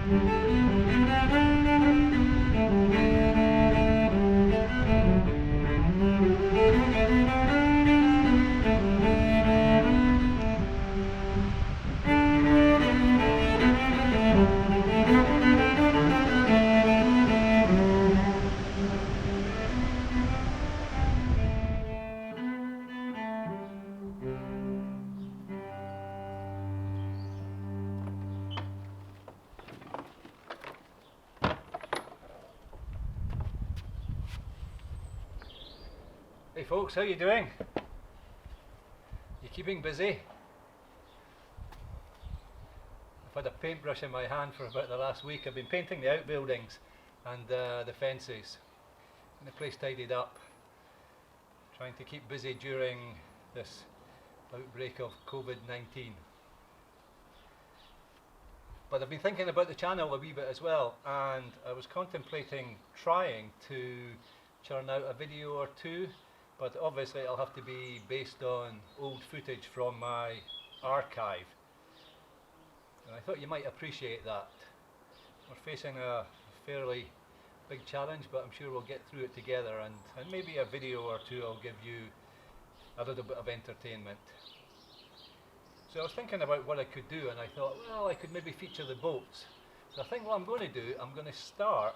Hey folks, how you doing? You keeping busy? I've had a paintbrush in my hand for about the last week. I've been painting the outbuildings and the fences and the place tidied up, trying to keep busy during this outbreak of COVID-19. But I've been thinking about the channel a wee bit as well, and I was contemplating trying to churn out a video or two, but obviously it'll have to be based on old footage from my archive. And I thought you might appreciate that. We're facing a fairly big challenge, but I'm sure we'll get through it together, and maybe a video or two will give you a little bit of entertainment. So I was thinking about what I could do, and I thought, well, I could maybe feature the boats. So I think what I'm going to do, I'm going to start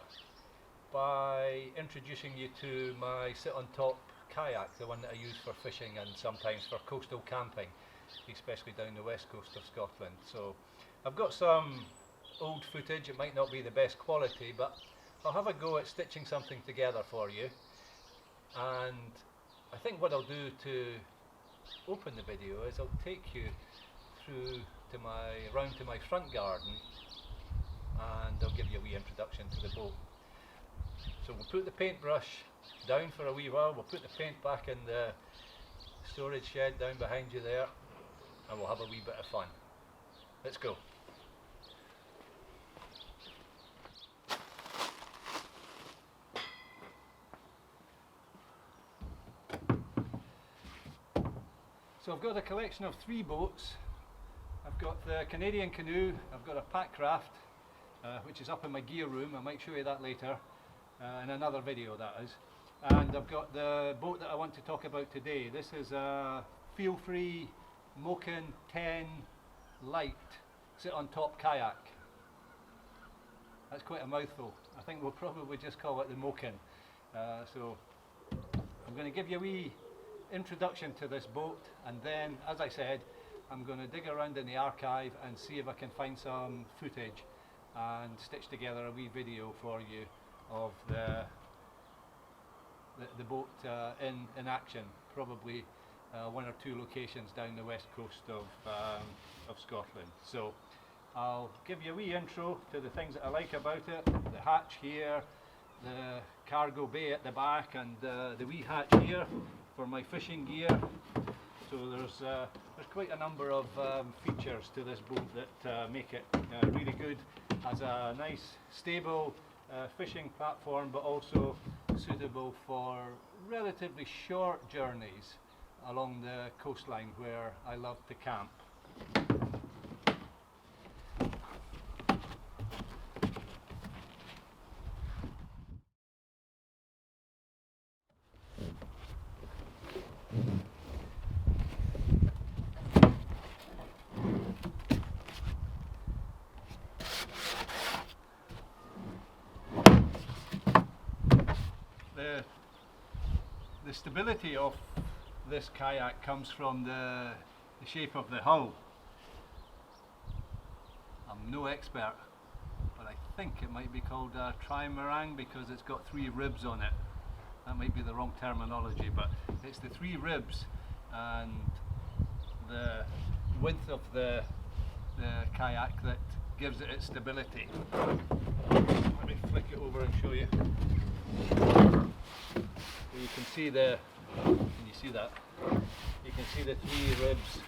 by introducing you to my sit-on-top kayak, the one that I use for fishing and sometimes for coastal camping, especially down the west coast of Scotland. So I've got some old footage. It might not be the best quality, but I'll have a go at stitching something together for you. And I think what I'll do to open the video is I'll take you through to round to my front garden, and I'll give you a wee introduction to the boat. So we'll put the paintbrush down for a wee while, we'll put the paint back in the storage shed down behind you there, and we'll have a wee bit of fun. Let's go. So I've got a collection of 3 boats. I've got the Canadian canoe, I've got a pack craft, which is up in my gear room. I might show you that later, in another video that is. And I've got the boat that I want to talk about today. This is a feel-free Moken 10 light sit-on-top kayak. That's quite a mouthful. I think we'll probably just call it the Moken. So I'm going to give you a wee introduction to this boat, and then, as I said, I'm going to dig around in the archive and see if I can find some footage and stitch together a wee video for you of the boat in action, probably 1 or 2 locations down the west coast of Scotland. So I'll give you a wee intro to the things that I like about it, the hatch here, the cargo bay at the back, and the wee hatch here for my fishing gear. So there's quite a number of features to this boat that make it really good as a nice stable fishing platform, but also suitable for relatively short journeys along the coastline where I love to camp. The stability of this kayak comes from the shape of the hull. I'm no expert, but I think it might be called a trimaran because it's got 3 ribs on it. That might be the wrong terminology, but it's the 3 ribs and the width of the kayak that gives it its stability. Let me flick it over and show you. So you can see can you see that? You can see the 3 ribs,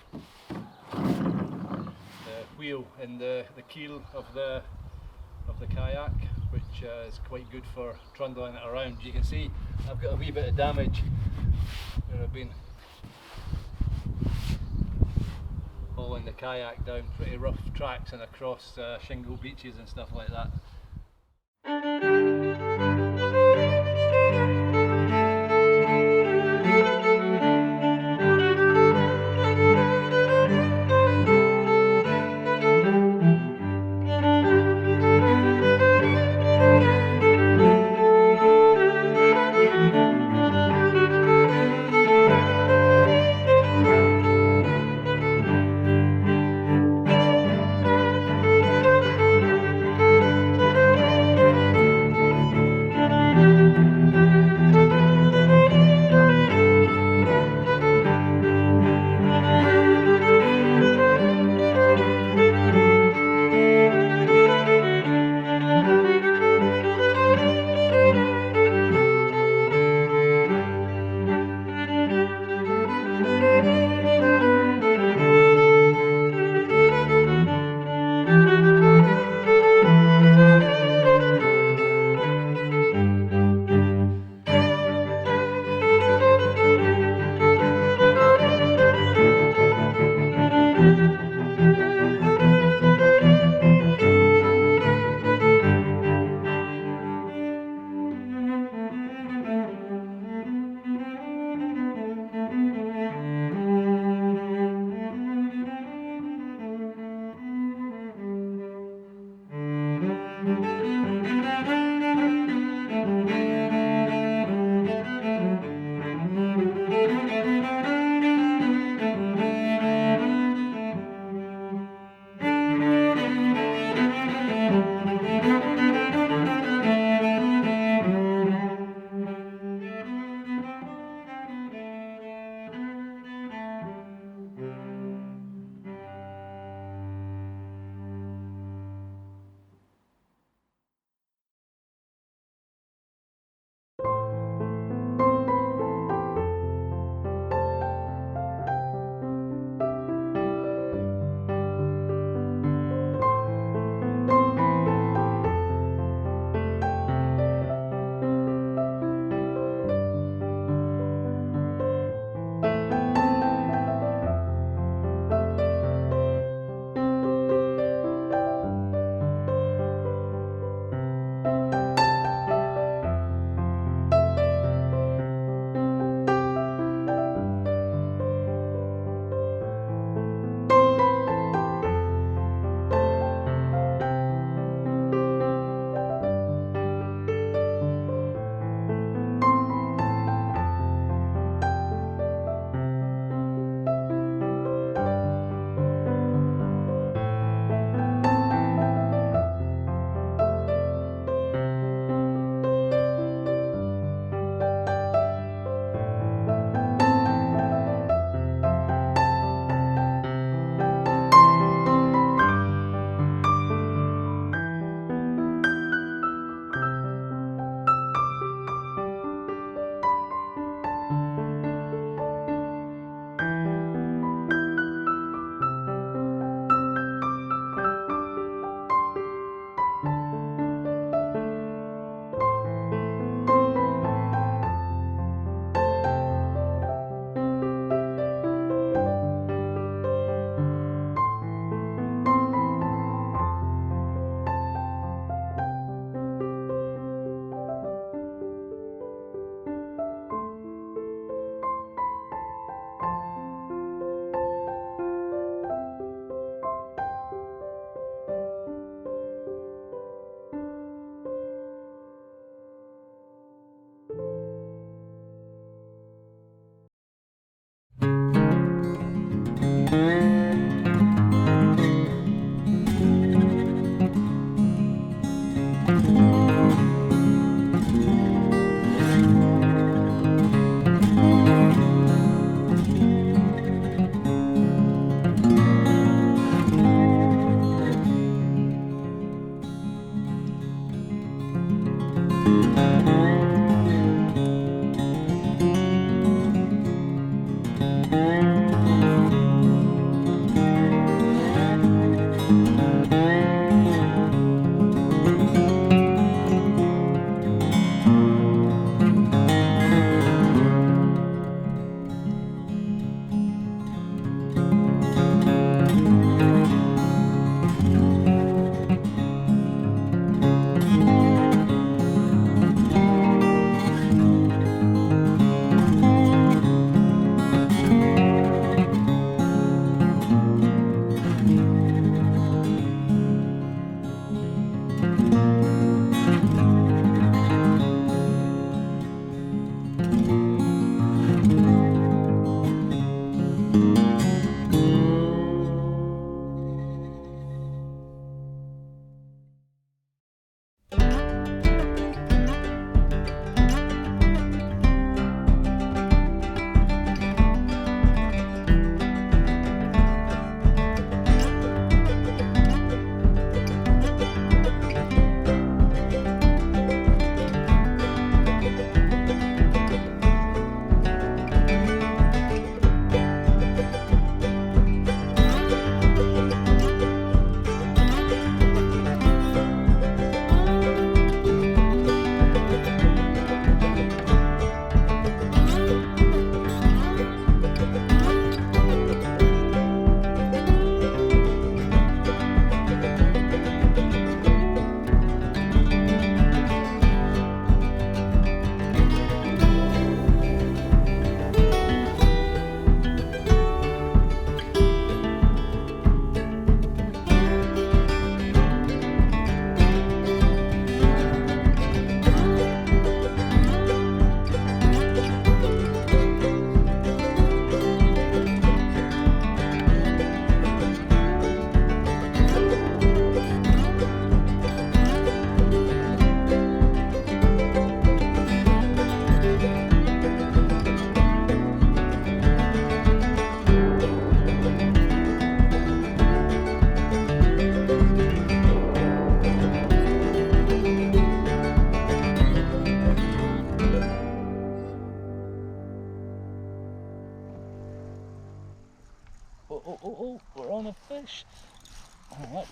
the wheel in the keel of the kayak, which is quite good for trundling it around. You can see I've got a wee bit of damage where I've been hauling the kayak down pretty rough tracks and across shingle beaches and stuff like that.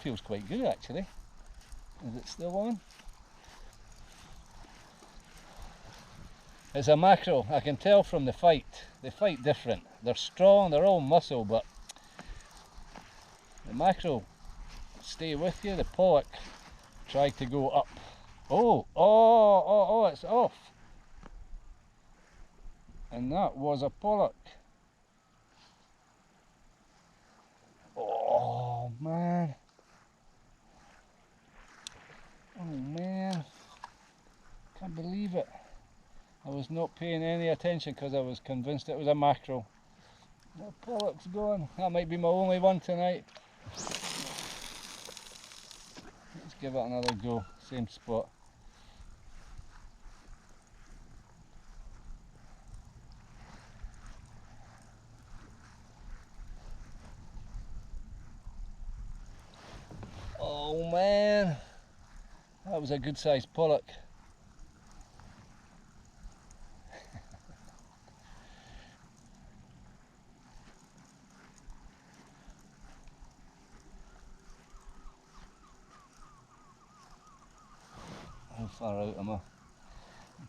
feels quite good actually. Is it still on? It's a mackerel. I can tell from the fight. They fight different. They're strong, they're all muscle, but the mackerel stay with you. The pollock tried to go up. Oh, it's off. And that was a pollock. Oh man. Oh man. Can't believe it. I was not paying any attention because I was convinced it was a mackerel. The pollock's gone. That might be my only one tonight. Let's give it another go. Same spot. Oh man, that was a good sized pollock. How far out am I? I'll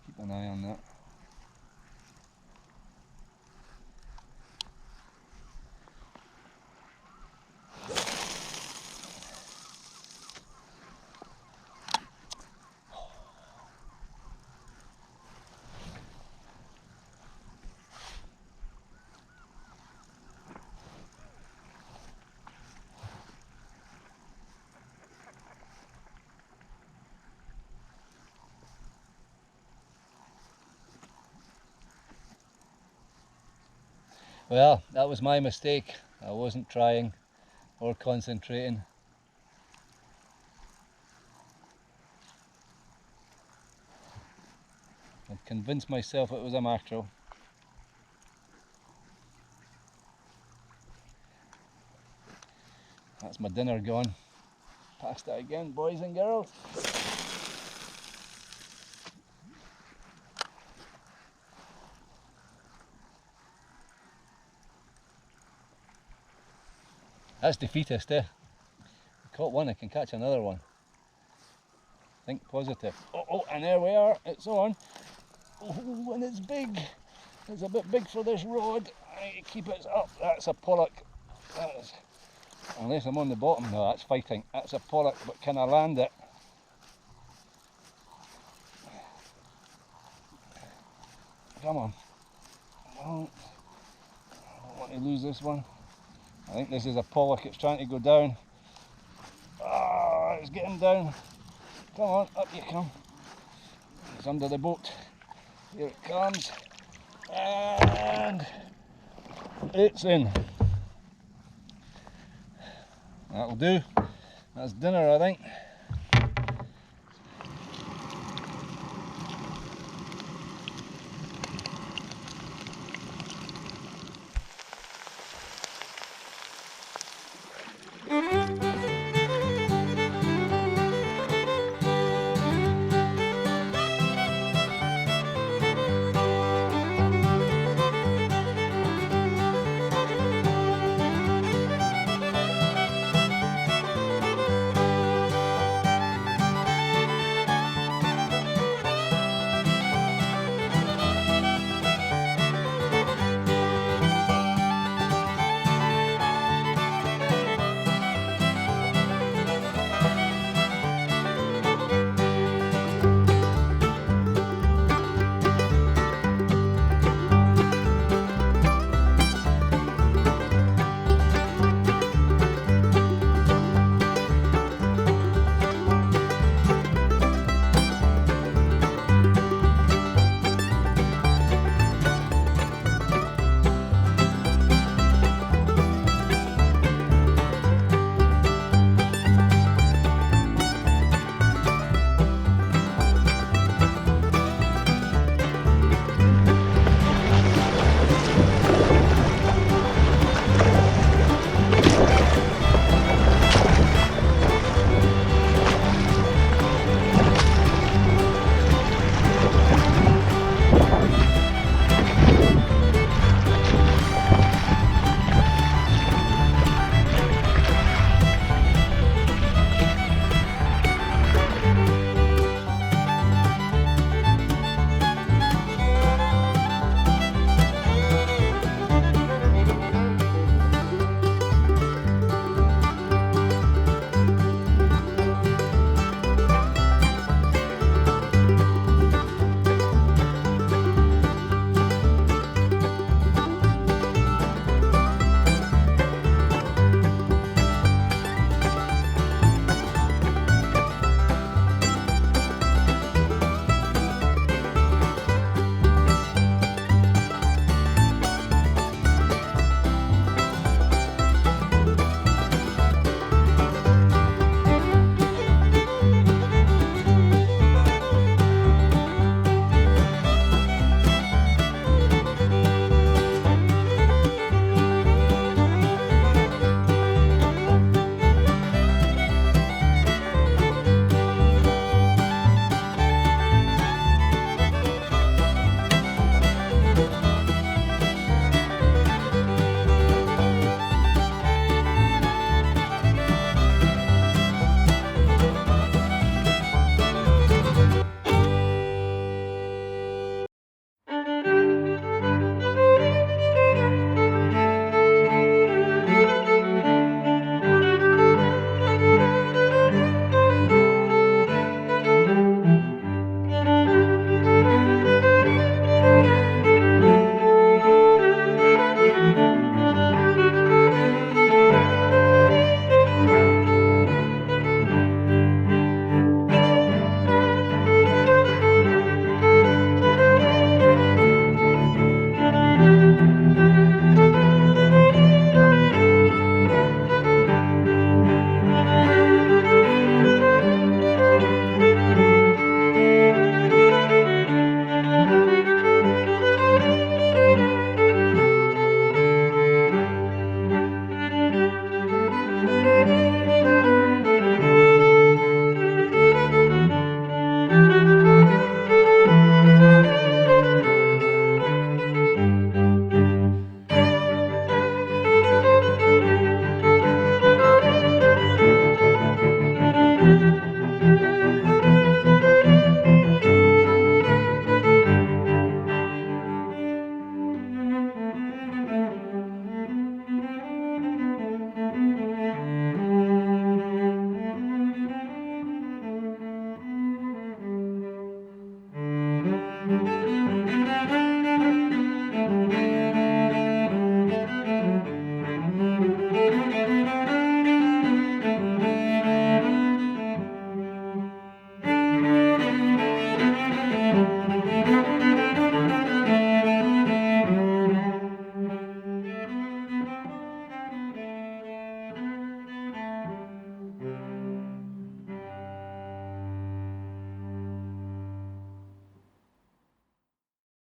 keep an eye on that. Well, that was my mistake. I wasn't trying or concentrating. I convinced myself it was a mackerel. That's my dinner gone. Past it again, boys and girls. That's defeatist, eh? I caught one, I can catch another one. Think positive. Oh, and there we are, it's on. Oh, and it's big. It's a bit big for this rod. I keep it up. That's a pollock. Unless I'm on the bottom. No, that's fighting. That's a pollock, but can I land it? Come on. I don't want to lose this one. I think this is a pollock. It's trying to go down. Ah, it's getting down. Come on, up you come. It's under the boat. Here it comes. And it's in. That'll do. That's dinner, I think.